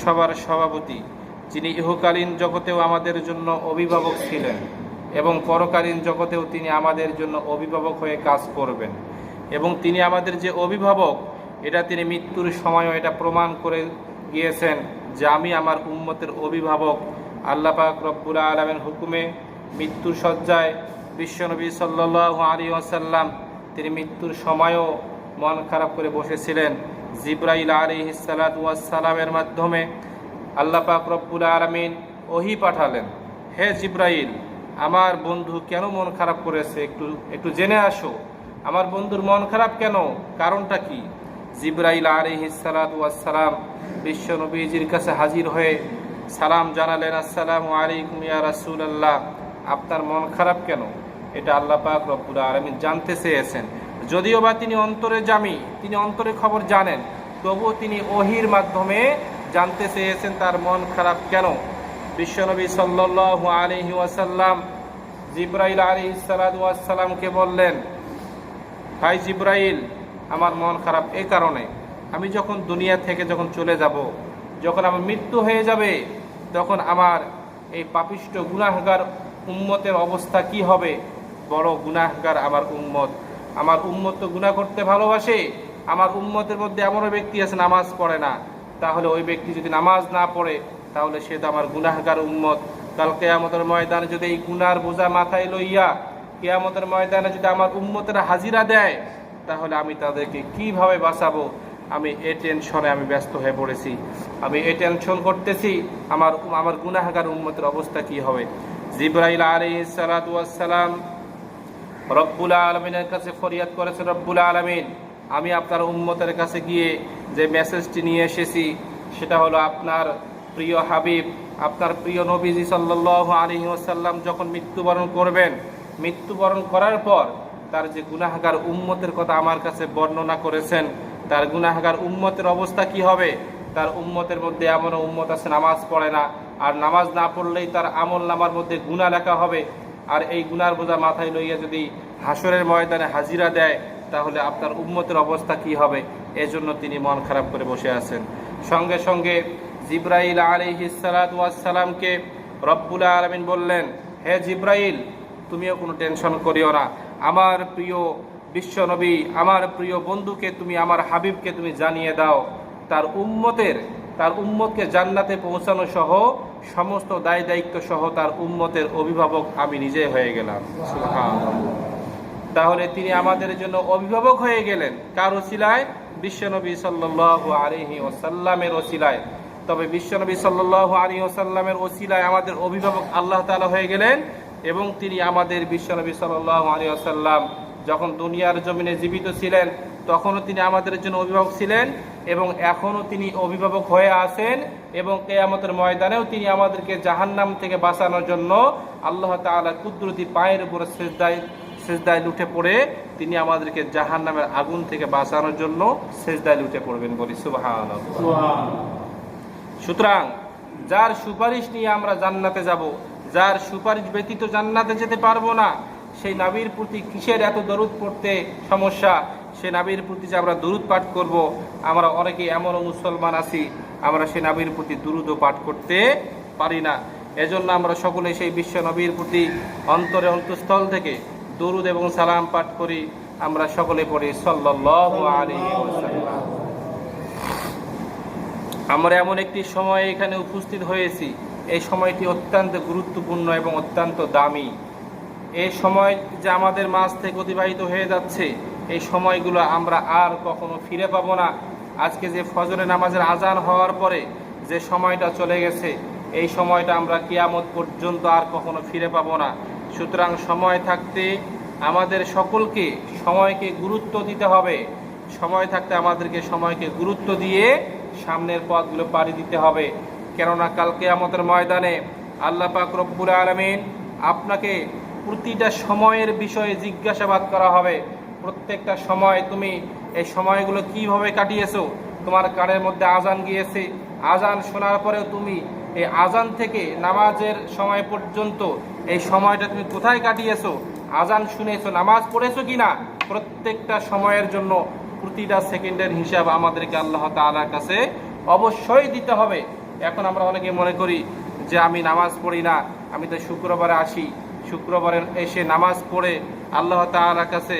সবার সভাপতি, যিনি ইহকালীন জগতেও আমাদের জন্য অভিভাবক ছিলেন এবং পরকালীন জগতেও তিনি আমাদের জন্য অভিভাবক হয়ে কাজ করবেন। এবং তিনি আমাদের যে অভিভাবক, এটা তিনি মৃত্যুর সময়ও এটা প্রমাণ করে গিয়েছেন যে আমি আমার উম্মতের অভিভাবক। আল্লাহ পাক রব্বুল আলামিনের হুকুমে মৃত্যুর শয্যায় বিশ্বনবী সাল্লাল্লাহু আলাইহি ওয়াসাল্লাম তিনি মৃত্যুর সময়ও মন খারাপ করে বসেছিলেন। জিবরাইল আলাইহিস সালাতু ওয়াস সালামের মাধ্যমে আল্লাহ পাক রব্বুল আলামিন ওহী পাঠালেন, হে জিবরাইল, আমার বন্ধু কেন মন খারাপ করেছে, একটু জেনে আসো। আমার বন্ধুর মন খারাপ কেন, কারণটা কি? জিবরাইল আলাইহিস সালাতু ওয়াস সালাম বিশ্ব নবীজির কাছে হাজির হয়ে সালাম জানালেন, আসসালামু আলাইকুম ইয়া রাসূলুল্লাহ, আপনার মন খারাপ কেন? এটা আল্লাহ পাক রব্বুল আলামিন জানতে চেয়েছেন। যদিও বা তিনি অন্তরে জামি, তিনি অন্তরে খবর জানেন, তবুও তিনি ওহীর মাধ্যমে জানতে চেয়েছেন তার মন খারাপ কেন। বিশ্বনবী সাল্লাল্লাহু আলাইহি ওয়াসাল্লাম জিবরাইল আলাইহিস সালাতু ওয়াস সালামকে বললেন, ভাই জিবরাইল, আমার মন খারাপ এই কারণে, আমি যখন দুনিয়া থেকে যখন চলে যাব, যখন আমার মৃত্যু হয়ে যাবে, তখন আমার এই পাপিষ্ঠ গুনাহগার উম্মতের অবস্থা কি হবে? বড় গুনাহগার আমার উম্মত। আমার উম্মত তো গুনাহ করতে ভালোবাসে। আমার উম্মতের মধ্যে এমনও ব্যক্তি আছে নামাজ পড়ে না। তাহলে ওই ব্যক্তি যদি নামাজ না পড়ে, তাহলে সে তো আমার গুনাহগার উম্মত। কাল কিয়ামতের ময়দানে যদি এই গুনার বোঝা মাথায় লইয়া কিয়ামতের ময়দানে যদি আমার উম্মতের হাজিরা দেয়, তাহলে আমি তাদেরকে কিভাবে বাঁচাবো? আমি এই টেনশনে আমি ব্যস্ত হয়ে পড়েছি। আমি এই টেনশন করতেছি আমার গুনাহগার উম্মতের অবস্থা কি হবে। জিবরাইল আলাইহিস সালাতু ওয়াস সালাম রব্বুল আলামিনের কাছে ফরিয়াদ করেছেন, রব্বুল আলামিন, আমি আপনার উম্মতের কাছে গিয়ে যে মেসেজটি নিয়ে এসেছি, সেটা হলো আপনার প্রিয় হাবিব, আপনার প্রিয় নবীজি সাল্লাল্লাহু আলাইহি ওয়াসাল্লাম যখন মৃত্যুবরণ করবেন, মৃত্যুবরণ করার পর তার যে গুনাহগার উম্মতের কথা আমার কাছে বর্ণনা করেছেন, তার গুনাহগার উম্মতের অবস্থা কি হবে। তার উম্মতের মধ্যে এমন উম্মত আছে নামাজ পড়ে না, আর নামাজ না পড়লেই তার আমল নামার মধ্যে গুনাহ লেখা হবে। আর এই গুনার বোঝা মাথায় লইয়া যদি হাসরের ময়দানে হাজিরা দেয়, তাহলে আপনার উম্মতের অবস্থা কি হবে? এজন্য তিনি মন খারাপ করে বসে আছেন। সঙ্গে সঙ্গে জিবরাইল আলাইহিস সালাতু ওয়াস সালামকে রব্বুল আলামিন বললেন, হে জিবরাইল, তুমিও কোনো টেনশন করিও না। আমার প্রিয় বিশ্বনবী, আমার প্রিয় বন্ধুকে তুমি, আমার হাবিবকে তুমি জানিয়ে দাও, তার উম্মতকে জান্নাতে পৌঁছানো সহ সমস্ত দায় দায়িত্ব সহ তার উম্মতের অভিভাবক আমি নিজে হয়ে গেলাম। সুবহানাল্লাহ। তাহলে তিনি আমাদের জন্য অভিভাবক হয়ে গেলেন কার ওসিলায়? বিশ্বনবী সাল্লাল্লাহু আলাইহি ওয়াসাল্লামের ওসিলায়। তবে বিশ্বনবী সাল্লাল্লাহু আলাইহি ওয়াসাল্লামের ওসিলায় আমাদের অভিভাবক আল্লাহ তাআলা হয়ে গেলেন। এবং তিনি আমাদের বিশ্বনবী সাল্লাল্লাহু আলাইহি ওয়াসাল্লাম যখন দুনিয়ার জমিনে জীবিত ছিলেন, তখনও তিনি আমাদের জন্য অভিভাবক ছিলেন এবং এখনও তিনি অভিভাবক হয়ে আছেন। এবং কিয়ামতের ময়দানেও তিনি আমাদেরকে জাহান্নাম থেকে বাঁচানোর জন্য আল্লাহ তাআলা কুদরতি পায়ের উপর সেজদায় লুটে পড়ে তিনি আমাদেরকে জাহান্নামের আগুন থেকে বাঁচানোর জন্য সেজদায় লুটে পড়বেন, বলি সুবহানাল্লাহ। সুতরাং যার সুপারিশ নিয়ে আমরা জান্নাতে যাব, যার সুপারিশ ব্যতীত জান্নাতে যেতে পারবো না, সেই নবীর প্রতি কিসের এত দরুদ পড়তে সমস্যা? সেই নবীর প্রতি যে আমরা দরুদ পাঠ করব, আমরা অনেকে এমনও মুসলমান আছি আমরা সেই নবীর প্রতি দরুদও পাঠ করতে পারি না। এজন্য আমরা সকলে সেই বিশ্ব নবীর প্রতি অন্তরে অন্তঃস্থল থেকে দরুদ এবং সালাম পাঠ করি। আমরা সকলে পড়ি সাল্লাল্লাহু আলাইহি ওয়াসাল্লাম। আমরা এমন একটি সময় এখানে উপস্থিত হয়েছি, এই সময়টি অত্যন্ত গুরুত্বপূর্ণ এবং অত্যন্ত দামি। এই সময় যে আমাদের মাঝ থেকে অতিবাহিত হয়ে যাচ্ছে, এই সময়গুলো আমরা আর কখনো ফিরে পাবো না। আজকে যে ফজরের নামাজের আজান হওয়ার পরে যে সময়টা চলে গেছে, এই সময়টা আমরা কিয়ামত পর্যন্ত আর কখনো ফিরে পাবো না। সুতরাং সময় থাকতে আমাদের সকলকে সময়কে গুরুত্ব দিতে হবে। সময় থাকতে আমাদেরকে সময়কে গুরুত্ব দিয়ে সামনের পথগুলো পাড়ি দিতে হবে। কেননা কাল কিয়ামতের ময়দানে আল্লাহ পাক রব্বুল আলামিন আপনাকে প্রতিটা সময়ের বিষয়ে জিজ্ঞাসাবাদ করা হবে। প্রত্যেকটা সময় তুমি এই সময়গুলো কিভাবে কাটিয়েছো? তোমার কানের মধ্যে আজান গিয়েছে, আজান শোনার পরেও তুমি এই আজান থেকে নামাজের সময় পর্যন্ত এই সময়টা তুমি কোথায় কাটিয়েছো? আজান শুনেছো, নামাজ পড়েছো কিনা? প্রত্যেকটা সময়ের জন্য প্রতিটা সেকেন্ডের হিসাব আমাদেরকে আল্লাহ তাআলার কাছে অবশ্যই দিতে হবে। এখন আমরা অনেকে মনে করি যে আমি নামাজ পড়ি না, আমি তো শুক্রবারে আসি, শুক্রবারে এসে নামাজ পড়ে আল্লাহ তাআলার কাছে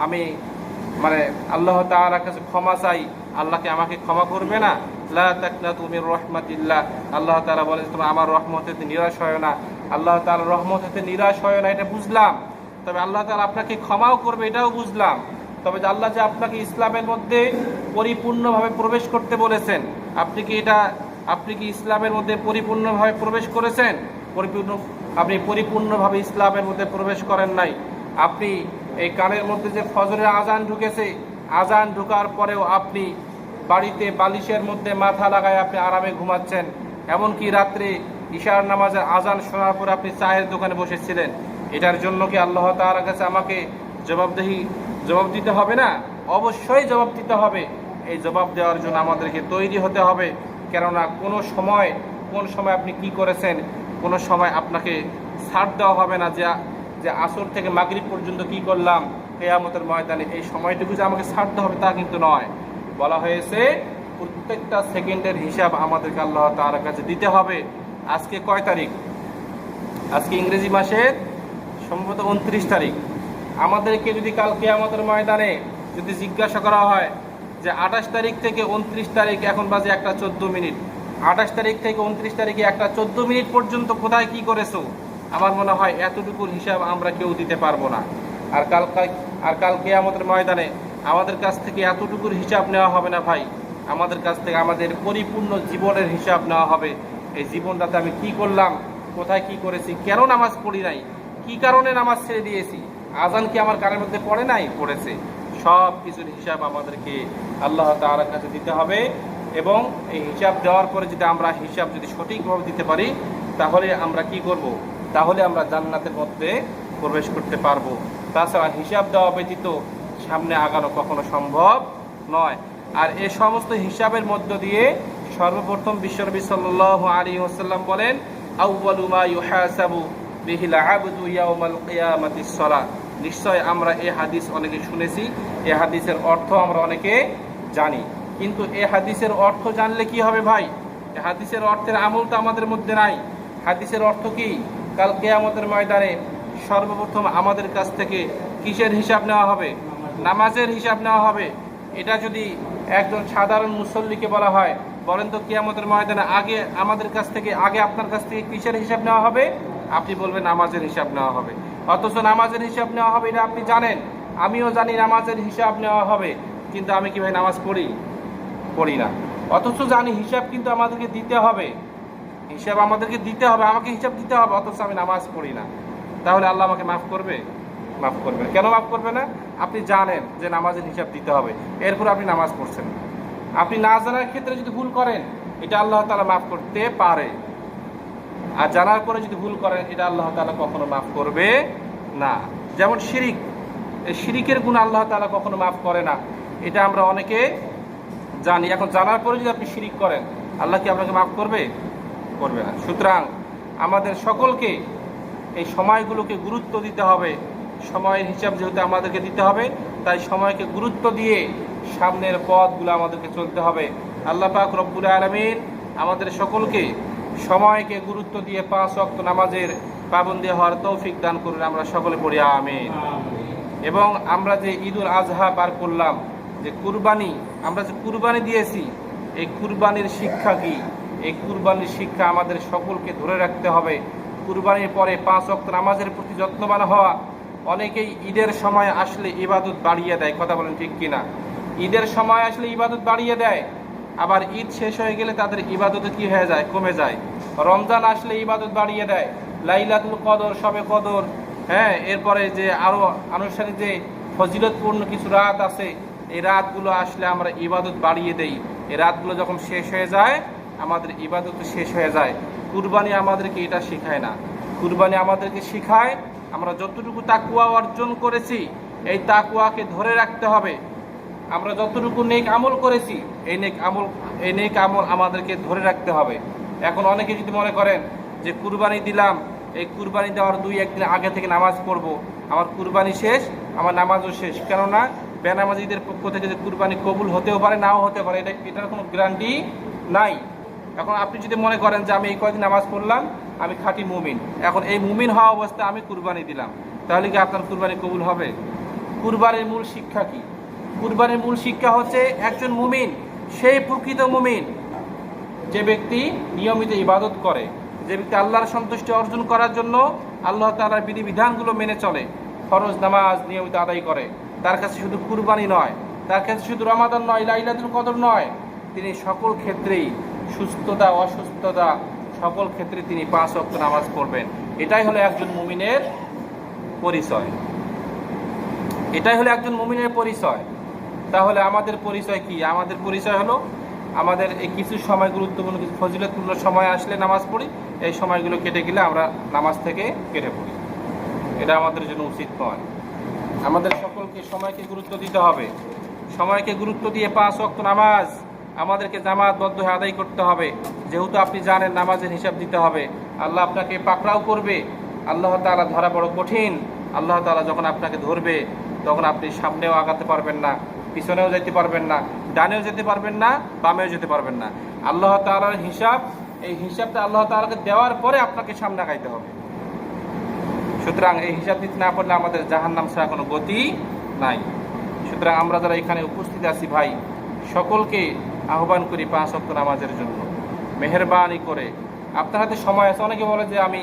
আমি আল্লাহ তাআলার কাছে ক্ষমা চাই, আল্লাহকে আমাকে ক্ষমা করবে না? লা তাকনাতু মির রাহমাতিল্লাহ, আল্লাহ তাআলা বলে তোমরা আমার রহমত হতে নিরাশ হয় না, আল্লাহ তাআলার রহমত হতে নিরাশ হয় না, এটা বুঝলাম। তবে আল্লাহ তাআলা আপনাকে ক্ষমাও করবে এটাও বুঝলাম। তবে যে আল্লাহ যে আপনাকে ইসলামের মধ্যে পরিপূর্ণভাবে প্রবেশ করতে বলেছেন, আপনি কি ইসলামের মধ্যে পরিপূর্ণভাবে প্রবেশ করেছেন? আপনি পরিপূর্ণভাবে ইসলামের মধ্যে প্রবেশ করেন নাই। আপনি এই কানের মধ্যে যে ফজরের আজান ঢুকেছে, আজান ঢোকার পরেও আপনি বাড়িতে বালিশের মধ্যে মাথা লাগায় আপনি আরামে ঘুমাচ্ছেন। এমনকি রাত্রে ইশার নামাজের আজান শোনার পরে আপনি চায়ের দোকানে বসেছিলেন। এটার জন্য কি আল্লাহ তাআলার কাছে আমাকে জবাব দিতে হবে না? অবশ্যই জবাব দিতে হবে। এই জবাব দেওয়ার জন্য আমাদেরকে তৈরি হতে হবে। কেননা কোন সময় আপনি কি করেছেন, কোনো সময় আপনাকে ছাড় দেওয়া হবে না যে আসর থেকে মাগরিব পর্যন্ত কি করলাম, কিয়ামতের ময়দানে এই সময়টুকু যে আমাকে ছাড়তে হবে তা কিন্তু নয়। বলা হয়েছে প্রত্যেকটা সেকেন্ডের হিসাব আমাদেরকে আল্লাহ তাআলার কাছে দিতে হবে। আজকে কয় তারিখ? আজকে ইংরেজি মাসের সম্ভবত 29 তারিখ। আমাদেরকে যদি কাল কিয়ামতের ময়দানে যদি জিজ্ঞাসা করা হয় যে 28 তারিখ থেকে 29 তারিখ, এখন বাজে 1:14, 28 তারিখ থেকে 29 তারিখে 1:14 পর্যন্ত কোথায় কি করেছো, আমার মনে হয় এতটুকুর হিসাব আমরা কেউ দিতে পারবো না। আর কাল কিয়ামতের ময়দানে আমাদের কাছ থেকে এতটুকুর হিসাব নেওয়া হবে না ভাই, আমাদের কাছ থেকে আমাদের পরিপূর্ণ জীবনের হিসাব নেওয়া হবে। এই জীবনটাতে আমি কি করলাম, কোথায় কি করেছি, কেন নামাজ পড়ি নাই, কি কারণে নামাজ ছেড়ে দিয়েছি, আজান কি আমার কানের মধ্যে পড়ে নাই, পড়েছে। সব কিছুর হিসাব আমাদেরকে আল্লাহ তাআলার কাছে দিতে হবে। এবং এই হিসাব দেওয়ার পরে যদি আমরা হিসাব সঠিকভাবে দিতে পারি, তাহলে আমরা কি করব? তাহলে আমরা জান্নাতের মধ্যে প্রবেশ করতে পারবো। তাছাড়া হিসাব দেওয়া ব্যতীত সামনে আগানো কখনো সম্ভব নয়। আর এই সমস্ত হিসাবের মধ্য দিয়ে সর্বপ্রথম বিশ্বনবী সাল্লাল্লাহু আলাইহি ওয়াসাল্লাম বলেন, আউয়ালু মা ইউহাসাবু বিহিল আবদু ইয়াউমাল কিয়ামাতিস সালাহ। নিশ্চয় আমরা এই হাদিস অনেকে শুনেছি, এই হাদিসের অর্থ আমরা অনেকে জানি, কিন্তু এই হাদিসের অর্থ জানলে কি হবে ভাই? এই হাদিসের অর্থের আমল তো আমাদের মধ্যে নাই। হাদিসের অর্থ কি? কাল কিয়ামতের ময়দানে সর্বপ্রথম আমাদের কাছ থেকে কিসের হিসাব নেওয়া হবে? নামাজের হিসাব নেওয়া হবে। এটা যদি একজন সাধারণ মুসল্লিকে বলা হয়, বলেন তো কিয়ামতের ময়দানে আগে আপনার কাছ থেকে কিসের হিসাব নেওয়া হবে? আপনি বলবেন নামাজের হিসাব নেওয়া হবে। অথচ নামাজের হিসাব নেওয়া হবে এটা আপনি জানেন, আমিও জানি নামাজের হিসাব নেওয়া হবে, কিন্তু আমি কি ভাই নামাজ পড়ি না। অথচ জানি হিসাব কিন্তু আমাদেরকে দিতে হবে, আমাকে হিসাব দিতে হবে, অথচ আমি নামাজ পড়ি না। তাহলে আল্লাহ আমাকে মাফ করবে? মাফ করবে না। কেন মাফ করবে না? আপনি জানেন যে নামাজের হিসাব দিতে হবে, এরপর আপনি নামাজ পড়ছেন। আপনি না জানার ক্ষেত্রে যদি ভুল করেন, এটা আল্লাহ তাআলা মাফ করতে পারে। আর জানার পরে যদি ভুল করেন, এটা আল্লাহ তাআলা কখনো মাফ করবে না। যেমন শিরিক, এই শিরিকের গুনাহ আল্লাহ তাআলা কখনো মাফ করে না, এটা আমরা অনেকে জানি। এখন জানার পরে যদি আপনি শিরিক করেন, আল্লাহ কি আপনাকে মাফ করবে? করবে না। সুতরাং আমাদের সকলকে এই সময়গুলোকে গুরুত্ব দিতে হবে। সময়ের হিসাব যেহেতু আমাদেরকে দিতে হবে, তাই সময়কে গুরুত্ব দিয়ে সামনের পথগুলো আমাদেরকে চলতে হবে। আল্লাহ পাক রব্বুল আলামিন আমাদের সকলকে সময়কে গুরুত্ব দিয়ে 5 ওয়াক্ত নামাজের পাবন্দী হওয়ার তৌফিক দান করুন। আমরা সকলে পড়ি আমিন। এবং আমরা যে ঈদুল আজহা পার করলাম, আমরা যে কুরবানি দিয়েছি, এই কুরবানির শিক্ষা কি? এই কুরবানির শিক্ষা আমাদের সকলকে ধরে রাখতে হবে। কুরবানির পরে 5 ওয়াক্ত নামাজের প্রতি যত্নবান হওয়া। অনেকেই ঈদের সময় আসলে ইবাদত বাড়িয়ে দেয়, কথা বলেন ঠিক কিনা? ঈদের সময় আসলে ইবাদত বাড়িয়ে দেয়, আবার ঈদ শেষ হয়ে গেলে তাদের ইবাদত কি হয়ে যায়? কমে যায়। রমজান আসলে ইবাদত বাড়িয়ে দেয়, লাইলাতুল কদর, শবে কদর, এরপরে যে আরো আনুষ্ঠানিক যে ফজিলতপূর্ণ কিছু রাত আছে, এই রাতগুলো আসলে আমরা ইবাদত বাড়িয়ে দেই। এই রাতগুলো যখন শেষ হয়ে যায়, আমাদের ইবাদত শেষ হয়ে যায়। কুরবানি আমাদেরকে এটা শেখায় না। কুরবানি আমাদেরকে শেখায় আমরা যতটুকু তাকওয়া অর্জন করেছি, এই তাকওয়াকে ধরে রাখতে হবে। আমরা যতটুকু নেক আমল করেছি, এই নেক আমল আমাদেরকে ধরে রাখতে হবে। এখন অনেকে যদি মনে করেন যে কুরবানি দিলাম, এই কুরবানি দেওয়ার 2-1 দিন আগে থেকে নামাজ পড়বো, আমার কুরবানি শেষ, আমার নামাজও শেষ। কেননা বেনামাজিদের পক্ষ থেকে যে কুরবানি কবুল হতেও পারে, নাও হতে পারে, এটার কোনো গ্যারান্টি নাই। এখন আপনি যদি মনে করেন যে আমি এই কয়দিন নামাজ পড়লাম, আমি খাঁটি মুমিন, এখন এই মুমিন হওয়া অবস্থায় আমি কুরবানি দিলাম, তাহলে কি আপনার কুরবানি কবুল হবে? কুরবানির মূল শিক্ষা কি? কুরবানির মূল শিক্ষা হচ্ছে একজন মুমিন সেই প্রকৃত মুমিন যে ব্যক্তি নিয়মিত ইবাদত করে, যে ব্যক্তি আল্লাহর সন্তুষ্টি অর্জন করার জন্য আল্লাহ তাআলার বিধিবিধানগুলো মেনে চলে, ফরজ নামাজ নিয়মিত আদায় করে। তার কাছে শুধু কুরবানি নয়, তার কাছে শুধু রমাদান নয়, লাইলাতুল কদর নয়, তিনি সকল ক্ষেত্রেই সুস্থতা অসুস্থতা সকল ক্ষেত্রে তিনি 5 ওয়াক্ত নামাজ পড়বেন। এটাই হলো একজন মুমিনের পরিচয়, এটাই হলো একজন মুমিনের পরিচয়। তাহলে আমাদের পরিচয় কি? আমাদের পরিচয় হলো আমাদের এই কিছু সময়, গুরুত্বপূর্ণ কিছু ফজিলতপূর্ণ সময় আসলে নামাজ পড়ি, এই সময়গুলো কেটে গেলে আমরা নামাজ থেকে কেটে পড়ি। এটা আমাদের জন্য উচিত নয়। আমাদের সকলকে সময়কে গুরুত্ব দিতে হবে। সময়কে গুরুত্ব দিয়ে 5 ওয়াক্ত নামাজ আমাদেরকে জামাতবদ্ধ হয়ে আদায় করতে হবে। যেহেতু আপনি জানেন নামাজের হিসাব দিতে হবে, আল্লাহ আপনাকে পাকড়াও করবে, আল্লাহ তাআলা ধরা বড় কঠিন। আল্লাহ তাআলা যখন আপনাকে ধরবে তখন আপনি সামনেও আগাতে পারবেন না, পিছনেও যেতে পারবেন না, ডানেও যেতে পারবেন না, বামেও যেতে পারবেন না। আল্লাহ তাআলার হিসাব, এই হিসাবটা আল্লাহ তাআলাকে দেওয়ার পরে আপনাকে সামনে আগাইতে হবে। সুতরাং এই হিসাব দিতে না পারলে আমাদের জাহান্নাম ছাড়া কোনো গতি নাই। সুতরাং আমরা যারা এখানে উপস্থিত আছি ভাই, সকলকে আহ্বান করি 5 ওয়াক্ত নামাজের জন্য মেহেরবানি করে। আপনার হাতে সময় আছে, অনেকে বলে যে আমি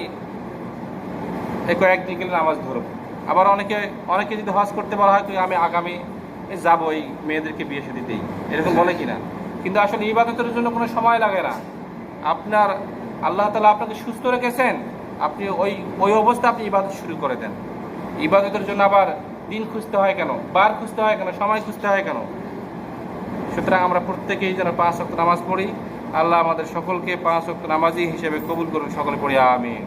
কয়েকদিন গেলে নামাজ ধরব, আবার অনেকে যদি হজ করতে বলা হয় আমি আগামী যাবো এই মেয়েদেরকে বিয়ে শাদী দিই, এরকম বলে কিনা। কিন্তু আসলে ইবাদতের জন্য কোনো সময় লাগে না। আপনার আল্লাহ তাআলা আপনাকে সুস্থ রেখেছেন, আপনি ওই অবস্থা আপনি ইবাদত শুরু করে দেন। ইবাদতের জন্য আবার দিন খুঁজতে হয় কেন, বার খুঁজতে হয় কেন, সময় খুঁজতে হয় কেন? সুতরাং আমরা প্রত্যেকেই যেন 5 ওয়াক্ত নামাজ পড়ি। আল্লাহ আমাদের সকলকে 5 ওয়াক্ত নামাজি হিসেবে কবুল করুন। সকলে পড়ি আমিন।